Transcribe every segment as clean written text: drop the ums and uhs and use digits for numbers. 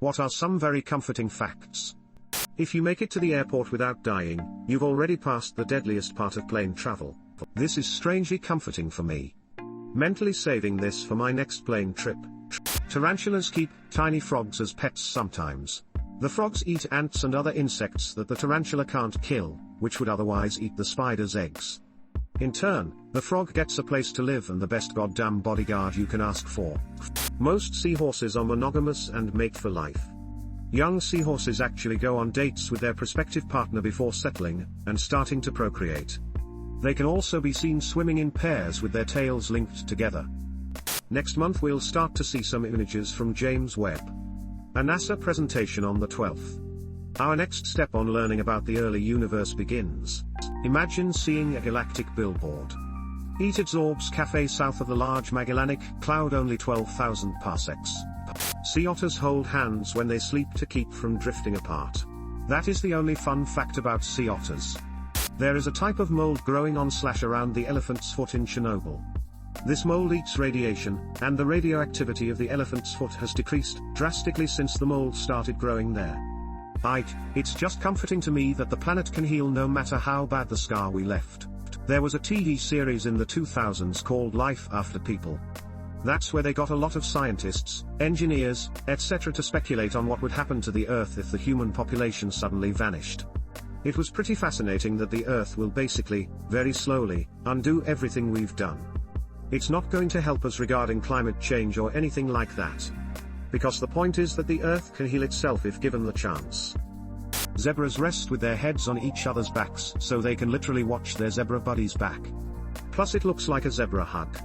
What are some very comforting facts? If you make it to the airport without dying, you've already passed the deadliest part of plane travel. This is strangely comforting for me. Mentally saving this for my next plane trip. Tarantulas keep tiny frogs as pets sometimes. The frogs eat ants and other insects that the tarantula can't kill, which would otherwise eat the spider's eggs. In turn, the frog gets a place to live and the best goddamn bodyguard you can ask for. Most seahorses are monogamous and mate for life. Young seahorses actually go on dates with their prospective partner before settling and starting to procreate. They can also be seen swimming in pairs with their tails linked together. Next month we'll start to see some images from James Webb. A NASA presentation on the 12th. Our next step on learning about the early universe begins. Imagine seeing a galactic billboard. Eat at Zorb's Cafe south of the Large Magellanic Cloud, only 12,000 parsecs. Sea otters hold hands when they sleep to keep from drifting apart. That is the only fun fact about sea otters. There is a type of mold growing on/around the elephant's foot in Chernobyl. This mold eats radiation, and the radioactivity of the elephant's foot has decreased drastically since the mold started growing there. It's just comforting to me that the planet can heal no matter how bad the scar we left. There was a TV series in the 2000s called Life After People. That's where they got a lot of scientists, engineers, etc. to speculate on what would happen to the Earth if the human population suddenly vanished. It was pretty fascinating that the Earth will basically, very slowly, undo everything we've done. It's not going to help us regarding climate change or anything like that. Because the point is that the Earth can heal itself if given the chance. Zebras rest with their heads on each other's backs so they can literally watch their zebra buddies back. Plus it looks like a zebra hug.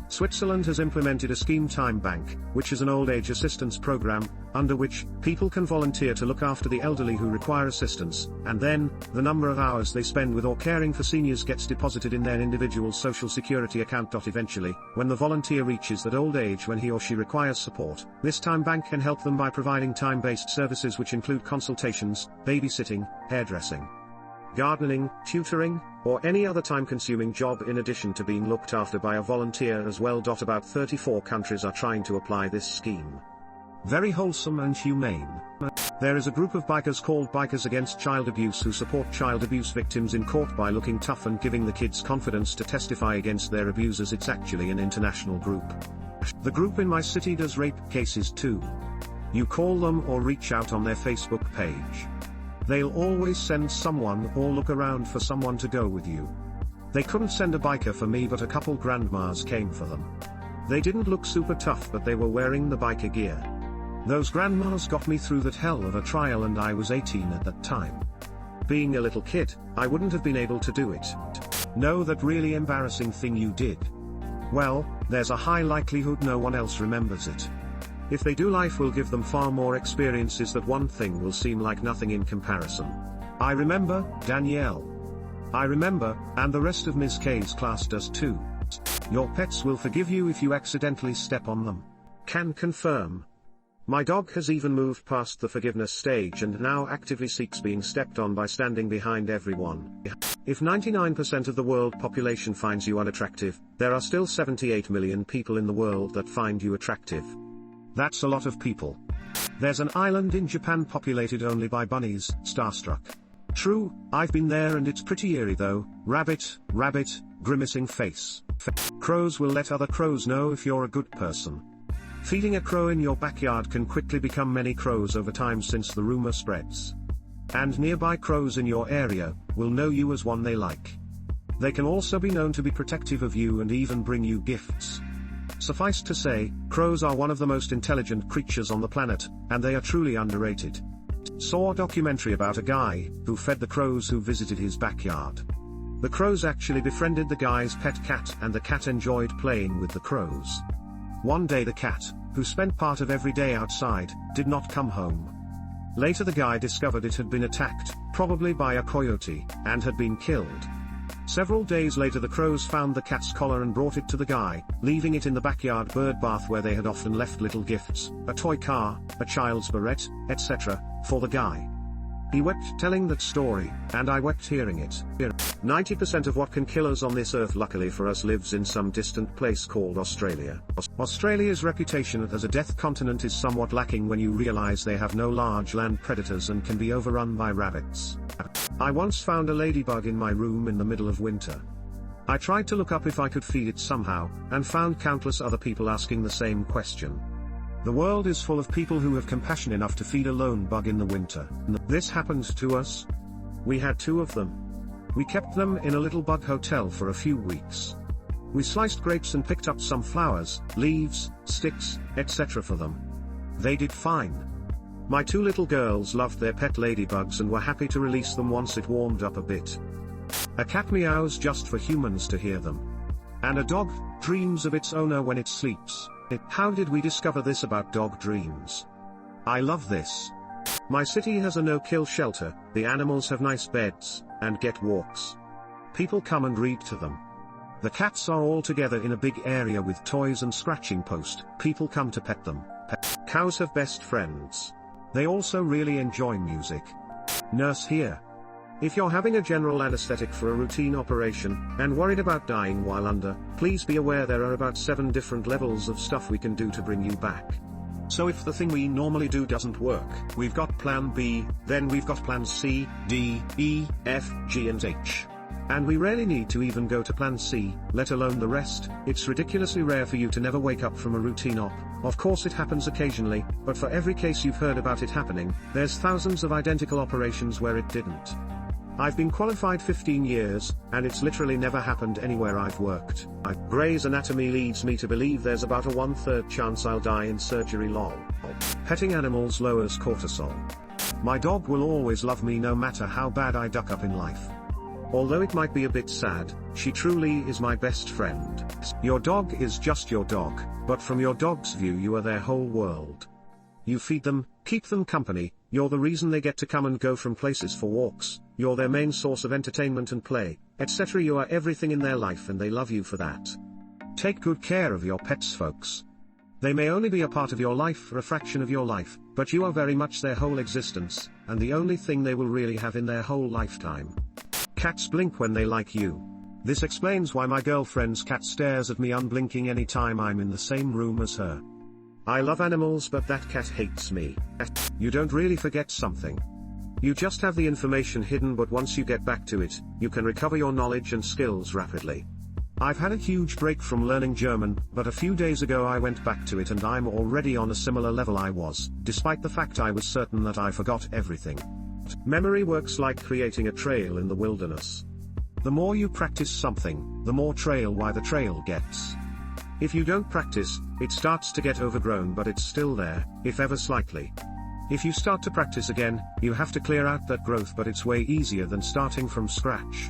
Switzerland has implemented a scheme Time Bank, which is an old age assistance program, under which people can volunteer to look after the elderly who require assistance, and then, the number of hours they spend with or caring for seniors gets deposited in their individual social security account. Eventually, when the volunteer reaches that old age when he or she requires support, this Time Bank can help them by providing time-based services which include consultations, babysitting, hairdressing, gardening, tutoring, or any other time-consuming job in addition to being looked after by a volunteer as well. About 34 countries are trying to apply this scheme. Very wholesome and humane. There is a group of bikers called Bikers Against Child Abuse who support child abuse victims in court by looking tough and giving the kids confidence to testify against their abusers. It's actually an international group. The group in my city does rape cases too. You call them or reach out on their Facebook page. They'll always send someone or look around for someone to go with you. They couldn't send a biker for me, but a couple grandmas came for them. They didn't look super tough, but they were wearing the biker gear. Those grandmas got me through that hell of a trial, and I was 18 at that time. Being a little kid, I wouldn't have been able to do it. Know that really embarrassing thing you did? Well, there's a high likelihood no one else remembers it. If they do, life will give them far more experiences. That one thing will seem like nothing in comparison. I remember, Danielle. I remember, and the rest of Ms. K's class does too. Your pets will forgive you if you accidentally step on them. Can confirm. My dog has even moved past the forgiveness stage and now actively seeks being stepped on by standing behind everyone. If 99% of the world population finds you unattractive, there are still 78 million people in the world that find you attractive. That's a lot of people. There's an island in Japan populated only by bunnies. Starstruck. True, I've been there and it's pretty eerie though. Rabbit, grimacing face. Crows will let other crows know if you're a good person. Feeding a crow in your backyard can quickly become many crows over time since the rumor spreads. And nearby crows in your area will know you as one they like. They can also be known to be protective of you and even bring you gifts. Suffice to say, crows are one of the most intelligent creatures on the planet, and they are truly underrated. Saw a documentary about a guy who fed the crows who visited his backyard. The crows actually befriended the guy's pet cat, and the cat enjoyed playing with the crows. One day the cat, who spent part of every day outside, did not come home. Later the guy discovered it had been attacked, probably by a coyote, and had been killed. Several days later the crows found the cat's collar and brought it to the guy, leaving it in the backyard bird bath where they had often left little gifts, a toy car, a child's beret, etc., for the guy. He wept telling that story, and I wept hearing it. 90% of what can kill us on this earth, luckily for us, lives in some distant place called Australia. Australia's reputation as a death continent is somewhat lacking when you realize they have no large land predators and can be overrun by rabbits. I once found a ladybug in my room in the middle of winter. I tried to look up if I could feed it somehow, and found countless other people asking the same question. The world is full of people who have compassion enough to feed a lone bug in the winter. This happened to us. We had 2 of them. We kept them in a little bug hotel for a few weeks. We sliced grapes and picked up some flowers, leaves, sticks, etc. for them. They did fine. My 2 little girls loved their pet ladybugs and were happy to release them once it warmed up a bit. A cat meows just for humans to hear them. And a dog dreams of its owner when it sleeps. How did we discover this about dog dreams? I love this. My city has a no-kill shelter, the animals have nice beds, and get walks. People come and read to them. The cats are all together in a big area with toys and scratching post, people come to pet them. Cows have best friends. They also really enjoy music. Nurse here. If you're having a general anesthetic for a routine operation, and worried about dying while under, please be aware there are about 7 different levels of stuff we can do to bring you back. So if the thing we normally do doesn't work, we've got plan B, then we've got plans C, D, E, F, G and H. And we rarely need to even go to plan C, let alone the rest. It's ridiculously rare for you to never wake up from a routine op. Of course it happens occasionally, but for every case you've heard about it happening, there's thousands of identical operations where it didn't. I've been qualified 15 years, and it's literally never happened anywhere I've worked. Grey's Anatomy leads me to believe there's about a 1/3 chance I'll die in surgery lol. Petting animals lowers cortisol. My dog will always love me no matter how bad I duck up in life. Although it might be a bit sad, she truly is my best friend. Your dog is just your dog, but from your dog's view you are their whole world. You feed them, keep them company, you're the reason they get to come and go from places for walks, you're their main source of entertainment and play, etc. You are everything in their life and they love you for that. Take good care of your pets, folks. They may only be a part of your life for a fraction of your life, but you are very much their whole existence, and the only thing they will really have in their whole lifetime. Cats blink when they like you. This explains why my girlfriend's cat stares at me unblinking any time I'm in the same room as her. I love animals, but that cat hates me. You don't really forget something. You just have the information hidden, but once you get back to it, you can recover your knowledge and skills rapidly. I've had a huge break from learning German, but a few days ago I went back to it and I'm already on a similar level I was, despite the fact I was certain that I forgot everything. Memory works like creating a trail in the wilderness. The more you practice something, the more the trail gets. If you don't practice, it starts to get overgrown, but it's still there, if ever slightly. If you start to practice again, you have to clear out that growth, but it's way easier than starting from scratch.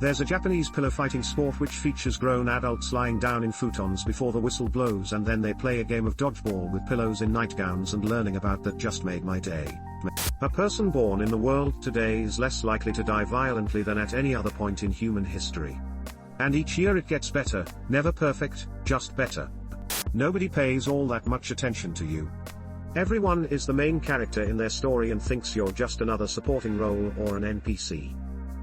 There's a Japanese pillow fighting sport which features grown adults lying down in futons before the whistle blows, and then they play a game of dodgeball with pillows in nightgowns, and learning about that just made my day. A person born in the world today is less likely to die violently than at any other point in human history. And each year it gets better, never perfect, just better. Nobody pays all that much attention to you. Everyone is the main character in their story and thinks you're just another supporting role or an NPC.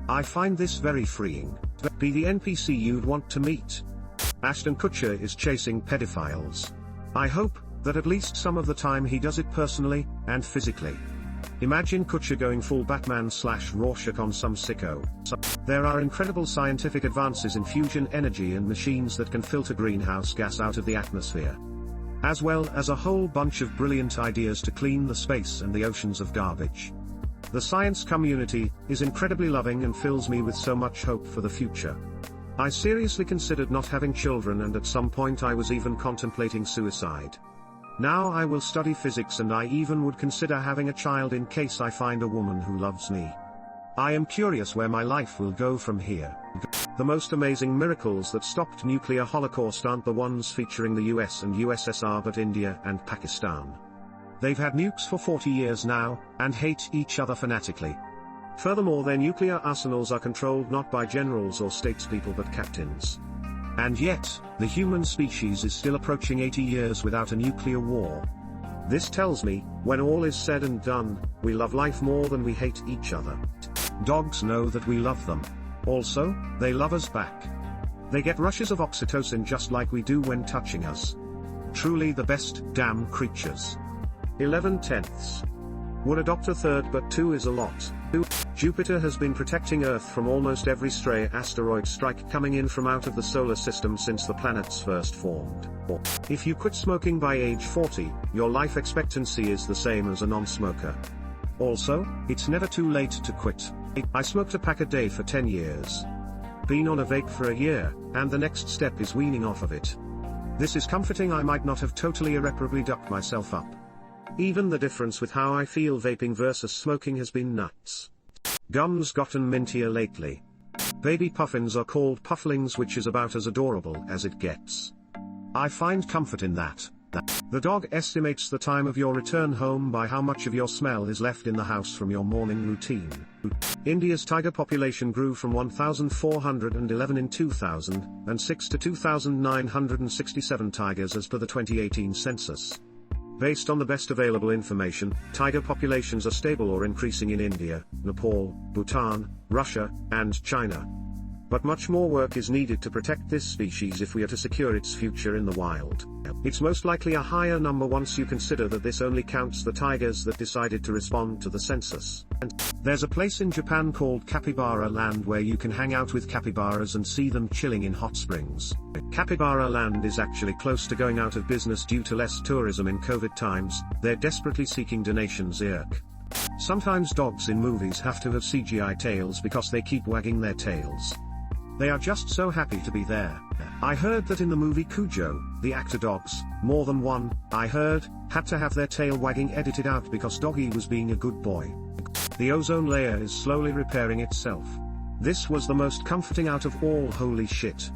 I find this very freeing. Be the NPC you'd want to meet. Ashton Kutcher is chasing pedophiles. I hope that at least some of the time he does it personally and physically. Imagine Kutcher going full Batman/Rorschach on some sicko. There are incredible scientific advances in fusion energy and machines that can filter greenhouse gas out of the atmosphere. As well as a whole bunch of brilliant ideas to clean the space and the oceans of garbage. The science community is incredibly loving and fills me with so much hope for the future. I seriously considered not having children, and at some point I was even contemplating suicide. Now I will study physics, and I even would consider having a child in case I find a woman who loves me. I am curious where my life will go from here. The most amazing miracles that stopped nuclear holocaust aren't the ones featuring the US and USSR, but India and Pakistan. They've had nukes for 40 years now, and hate each other fanatically. Furthermore, their nuclear arsenals are controlled not by generals or statespeople but captains. And yet, the human species is still approaching 80 years without a nuclear war. This tells me, when all is said and done, we love life more than we hate each other. Dogs know that we love them. Also, they love us back. They get rushes of oxytocin just like we do when touching us. Truly the best damn creatures. 11/10. Would adopt a third, but 2 is a lot. Jupiter has been protecting Earth from almost every stray asteroid strike coming in from out of the solar system since the planets first formed. If you quit smoking by age 40, your life expectancy is the same as a non-smoker. Also, it's never too late to quit. I smoked a pack a day for 10 years. Been on a vape for a year, and the next step is weaning off of it. This is comforting. I might not have totally irreparably ducked myself up. Even the difference with how I feel vaping versus smoking has been nuts. Gum's gotten mintier lately. Baby puffins are called pufflings, which is about as adorable as it gets. I find comfort in that. The dog estimates the time of your return home by how much of your smell is left in the house from your morning routine. India's tiger population grew from 1,411 in 2006 to 2,967 tigers as per the 2018 census. Based on the best available information, tiger populations are stable or increasing in India, Nepal, Bhutan, Russia, and China. But much more work is needed to protect this species if we are to secure its future in the wild. It's most likely a higher number once you consider that this only counts the tigers that decided to respond to the census. And there's a place in Japan called Capybara Land where you can hang out with capybaras and see them chilling in hot springs. Capybara Land is actually close to going out of business due to less tourism in COVID times. They're desperately seeking donations. Sometimes dogs in movies have to have CGI tails because they keep wagging their tails. They are just so happy to be there. I heard that in the movie Cujo, the actor dogs, more than one, I heard, had to have their tail wagging edited out because Doggy was being a good boy. The ozone layer is slowly repairing itself. This was the most comforting out of all. Holy shit.